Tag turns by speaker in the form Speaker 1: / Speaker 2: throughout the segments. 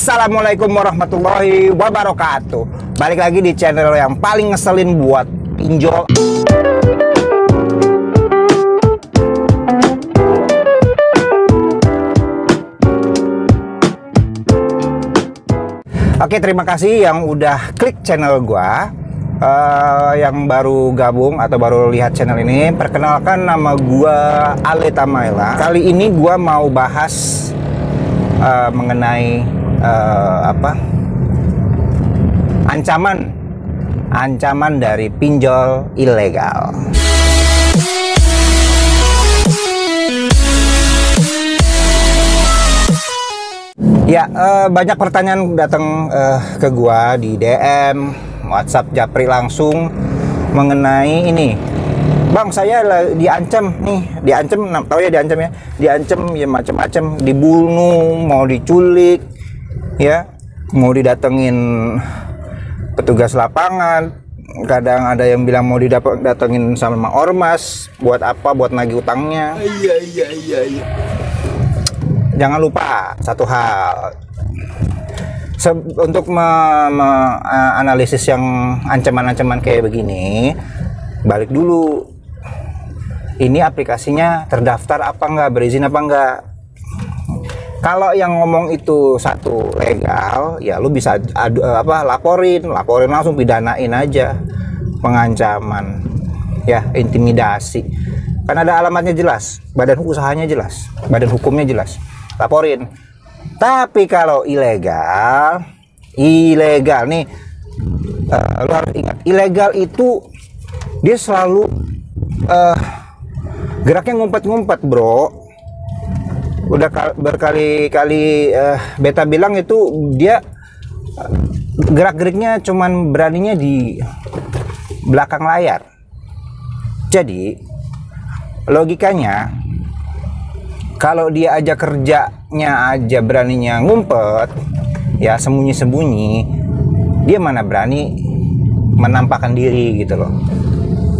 Speaker 1: Assalamualaikum warahmatullahi wabarakatuh. Balik lagi di channel yang paling ngeselin buat pinjol. Oke, terima kasih yang udah klik channel gua. Yang baru gabung atau baru lihat channel ini, perkenalkan, nama gua Ale Tamaela. Kali ini gua mau bahas mengenai ancaman dari pinjol ilegal. Ya, banyak pertanyaan datang ke gua di DM, WhatsApp Japri langsung mengenai ini. Bang, saya diancam nih, tahu ya diancam ya, macam-macam, dibunuh, mau diculik, ya, mau didatengin petugas lapangan. Kadang ada yang bilang mau didatengin sama ormas, buat apa? Buat nagih utangnya. Iya. Jangan lupa satu hal. Untuk analisis yang ancaman-ancaman kayak begini, balik dulu. Ini aplikasinya terdaftar apa enggak, berizin apa enggak. Kalau yang ngomong itu satu legal, ya lu bisa laporin langsung, pidanain aja. Pengancaman, ya, intimidasi. Kan ada alamatnya jelas, badan usahanya jelas, badan hukumnya jelas. Laporin. Tapi kalau ilegal nih, lu harus ingat, ilegal itu dia selalu geraknya ngumpet-ngumpet, bro. Udah berkali-kali beta bilang itu dia gerak-geriknya cuman beraninya di belakang layar. Jadi logikanya, kalau dia aja kerjanya aja beraninya ngumpet, ya sembunyi-sembunyi, dia mana berani menampakkan diri gitu loh,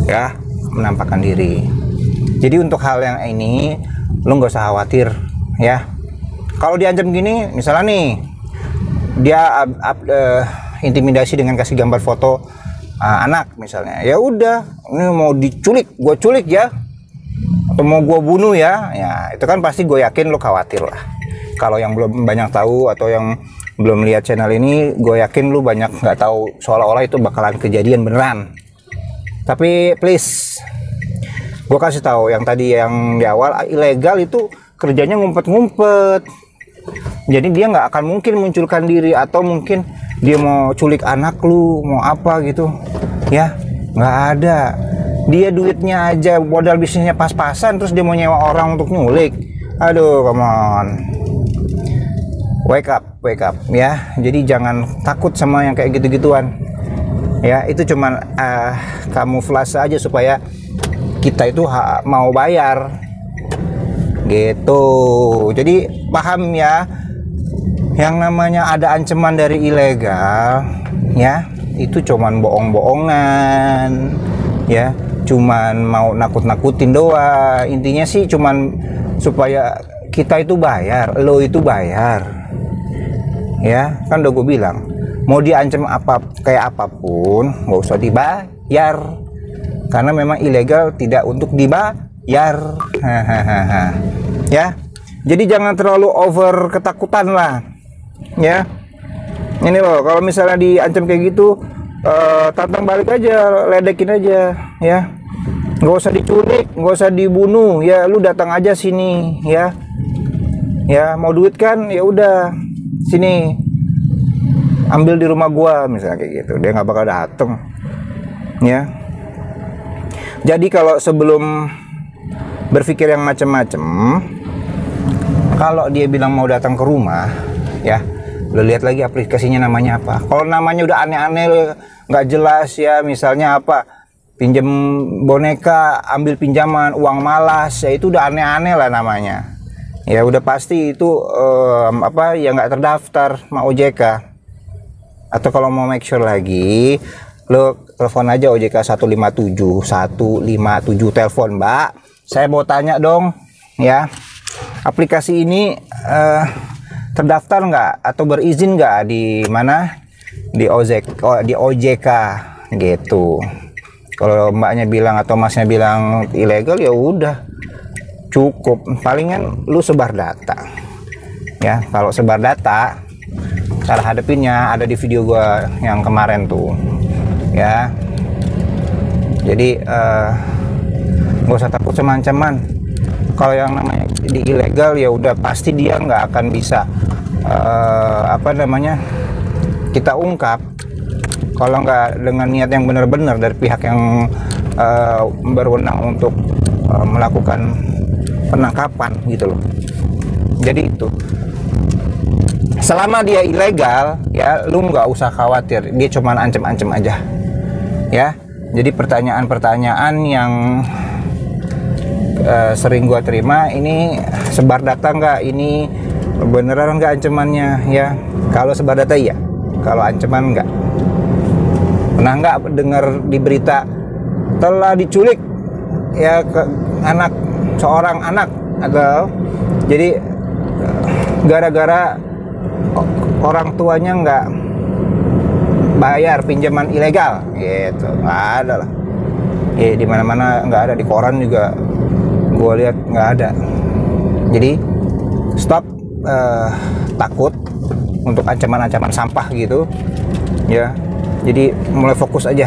Speaker 1: ya, menampakkan diri. Jadi untuk hal yang ini lo nggak usah khawatir, ya. Kalau diancam gini, misalnya nih dia intimidasi dengan kasih gambar foto anak misalnya, ya udah, ini mau diculik, gue culik ya, atau mau gue bunuh ya, itu kan pasti gue yakin lo khawatir lah. Kalau yang belum banyak tahu atau yang belum lihat channel ini, gue yakin lo banyak nggak tahu, seolah-olah itu bakalan kejadian beneran. Tapi please, gue kasih tahu yang tadi yang di awal, ilegal itu kerjanya ngumpet-ngumpet. Jadi dia nggak akan mungkin munculkan diri, atau mungkin dia mau culik anak lu, mau apa gitu, ya, nggak ada. Dia duitnya aja, modal bisnisnya pas-pasan, terus dia mau nyewa orang untuk nyulik. Aduh, come on. Wake up, ya. Jadi jangan takut sama yang kayak gitu-gituan. Ya, itu cuman kamuflase aja supaya kita itu mau bayar. Gitu. Jadi paham ya, yang namanya ada ancaman dari ilegal, ya, itu cuman bohong-bohongan, ya. Cuman mau nakut-nakutin doang. Intinya sih cuman supaya kita itu bayar, lo itu bayar, ya. Kan udah gue bilang, mau diancam kayak apapun nggak usah dibayar, karena memang ilegal tidak untuk dibayar. Ya, jadi jangan terlalu over ketakutan lah, ya. Ini loh, kalau misalnya diancam kayak gitu, tantang balik aja, ledekin aja, ya. Nggak usah diculik, nggak usah dibunuh, ya, lu datang aja sini, ya. Ya, mau duit kan, ya udah, sini, ambil di rumah gua, misalnya kayak gitu. Dia nggak bakal dateng, ya. Jadi kalau sebelum berpikir yang macem-macem, kalau dia bilang mau datang ke rumah, ya, lo lihat lagi aplikasinya namanya apa. Kalau namanya udah aneh-aneh, nggak jelas, ya, misalnya apa, pinjam boneka, ambil pinjaman, uang malas, ya itu udah aneh-aneh lah namanya. Ya udah pasti itu ya nggak terdaftar sama OJK. Atau kalau mau make sure lagi, lo telepon aja OJK 157 telepon, Mbak. Saya mau tanya dong, ya, aplikasi ini terdaftar nggak atau berizin nggak di mana, di OJK gitu. Kalau mbaknya bilang atau masnya bilang ilegal, ya udah cukup, palingan lu sebar data ya. Kalau sebar data, cara hadapinnya ada di video gua yang kemarin tuh ya. Jadi nggak usah takut sama ancaman. Kalau yang namanya di ilegal, ya udah pasti dia nggak akan bisa kita ungkap kalau nggak dengan niat yang benar-benar dari pihak yang berwenang untuk melakukan penangkapan gitu loh. Jadi itu, selama dia ilegal ya lu nggak usah khawatir, dia cuma ancam-ancam aja ya. Jadi pertanyaan-pertanyaan yang sering gua terima, ini sebar data nggak, ini beneran nggak ancamannya ya. Kalau sebar data iya, kalau ancaman nggak. Pernah nggak dengar di berita telah diculik ya seorang anak, atau jadi gara-gara orang tuanya nggak bayar pinjaman ilegal gitu? Nggak ada lah ya, di mana-mana nggak ada, di koran juga gue lihat nggak ada. Jadi stop takut untuk ancaman-ancaman sampah gitu ya. Jadi mulai fokus aja,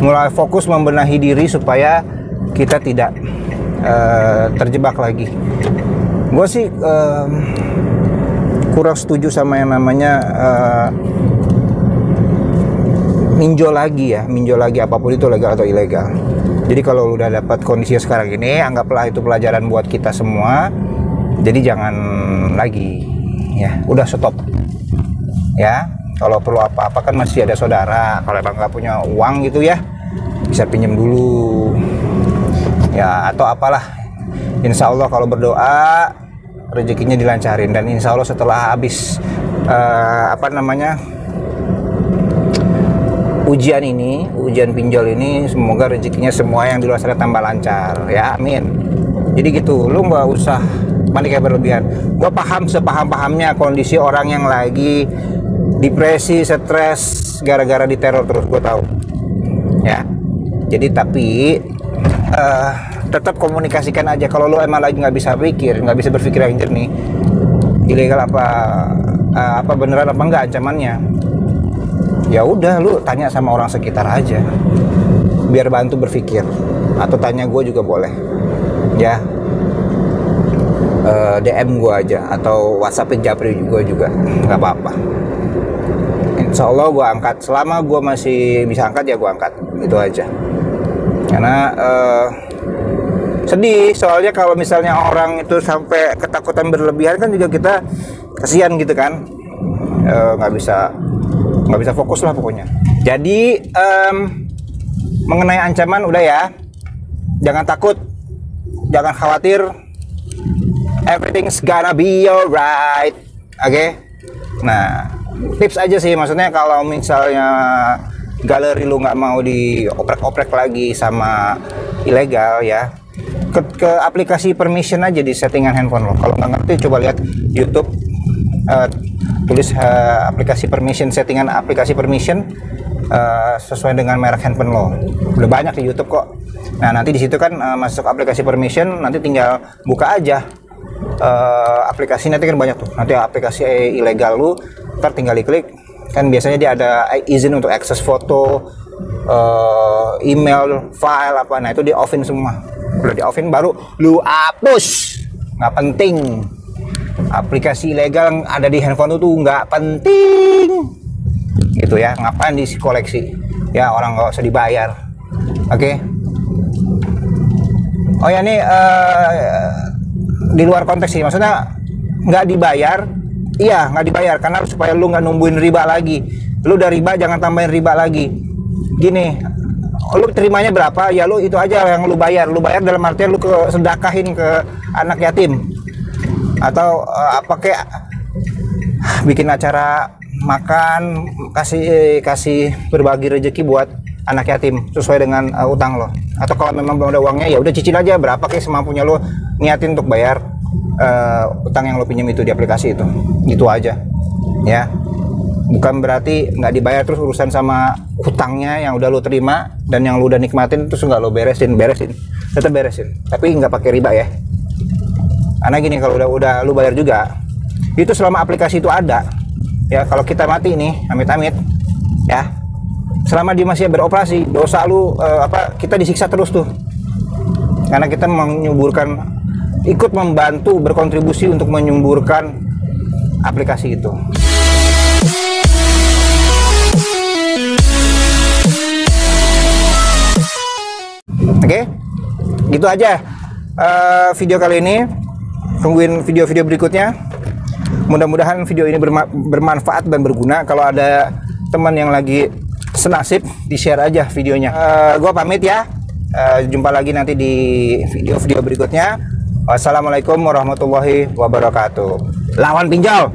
Speaker 1: mulai fokus membenahi diri supaya kita tidak terjebak lagi. Gue sih kurang setuju sama yang namanya minjol lagi apapun itu legal atau ilegal. Jadi kalau lu udah dapat kondisi sekarang ini, anggaplah itu pelajaran buat kita semua. Jadi jangan lagi ya, udah stop ya. Kalau perlu apa-apa kan masih ada saudara. Kalau emang nggak punya uang gitu ya, bisa pinjam dulu ya, atau apalah. Insya Allah kalau berdoa rezekinya dilancarin, dan insya Allah setelah habis ujian pinjol ini, semoga rezekinya semua yang di luar sana tambah lancar ya, amin. Jadi gitu, lu nggak usah panik kayak berlebihan. Gue paham sepaham-pahamnya kondisi orang yang lagi depresi, stres gara-gara diteror terus, gue tahu ya. Jadi tapi tetap komunikasikan aja. Kalau lu emang lagi nggak bisa berpikir yang jernih, ilegal apa beneran apa enggak ancamannya, ya udah lu tanya sama orang sekitar aja biar bantu berpikir, atau tanya gue juga boleh ya. DM gue aja atau WhatsAppin Japri juga nggak apa-apa. Insya Allah gue angkat, selama gue masih bisa angkat ya gue angkat, itu aja. Karena sedih, soalnya kalau misalnya orang itu sampai ketakutan berlebihan kan juga kita kasihan gitu kan, nggak bisa fokus lah pokoknya. Jadi mengenai ancaman udah ya, jangan takut, jangan khawatir, everything's gonna be alright, oke? Nah, tips aja sih, maksudnya kalau misalnya galeri lu nggak mau dioprek-oprek lagi sama ilegal ya, ke aplikasi permission aja di settingan handphone lo. Kalau nggak ngerti coba lihat YouTube, tulis aplikasi permission, settingan aplikasi permission sesuai dengan merek handphone lo. Udah banyak di YouTube kok. Nah nanti di situ kan masuk aplikasi permission, nanti tinggal buka aja aplikasi, nanti kan banyak tuh. Nanti aplikasi ilegal lu, ntar tinggal diklik, kan biasanya dia ada izin untuk akses foto, email, file apa. Nah itu di offin semua. Udah di offin baru lu hapus. Nggak penting. Aplikasi ilegal yang ada di handphone itu nggak penting gitu ya. Ngapain diisi koleksi ya, orang nggak usah dibayar. Oke. Oh ya, nih di luar konteks sih, maksudnya nggak dibayar. Iya nggak dibayar karena supaya lu nggak numbuhin riba lagi. Lu udah riba, jangan tambahin riba lagi. Gini, lu terimanya berapa ya lu itu aja yang lu bayar. Lu bayar dalam artian lu sedekahin ke anak yatim, atau apa kayak bikin acara makan, kasih berbagi rezeki buat anak yatim sesuai dengan utang lo. Atau kalau memang belum ada uangnya ya udah cicil aja berapa kayak semampunya lo, niatin untuk bayar utang yang lo pinjam itu di aplikasi itu. Gitu aja ya. Bukan berarti nggak dibayar terus urusan sama hutangnya yang udah lo terima dan yang lo udah nikmatin terus nggak lo beresin, tetap beresin, tapi nggak pakai riba ya. Karena gini, kalau udah lo bayar juga itu selama aplikasi itu ada ya, kalau kita mati nih amit-amit ya, selama dia masih beroperasi, dosa lu kita disiksa terus tuh, karena kita ikut membantu berkontribusi untuk menyuburkan aplikasi itu. Oke, gitu aja video kali ini. Tungguin video-video berikutnya. Mudah-mudahan video ini bermanfaat dan berguna. Kalau ada teman yang lagi senasib, di-share aja videonya. Gua pamit ya. Jumpa lagi nanti di video-video berikutnya. Wassalamualaikum warahmatullahi wabarakatuh. Lawan pinjol.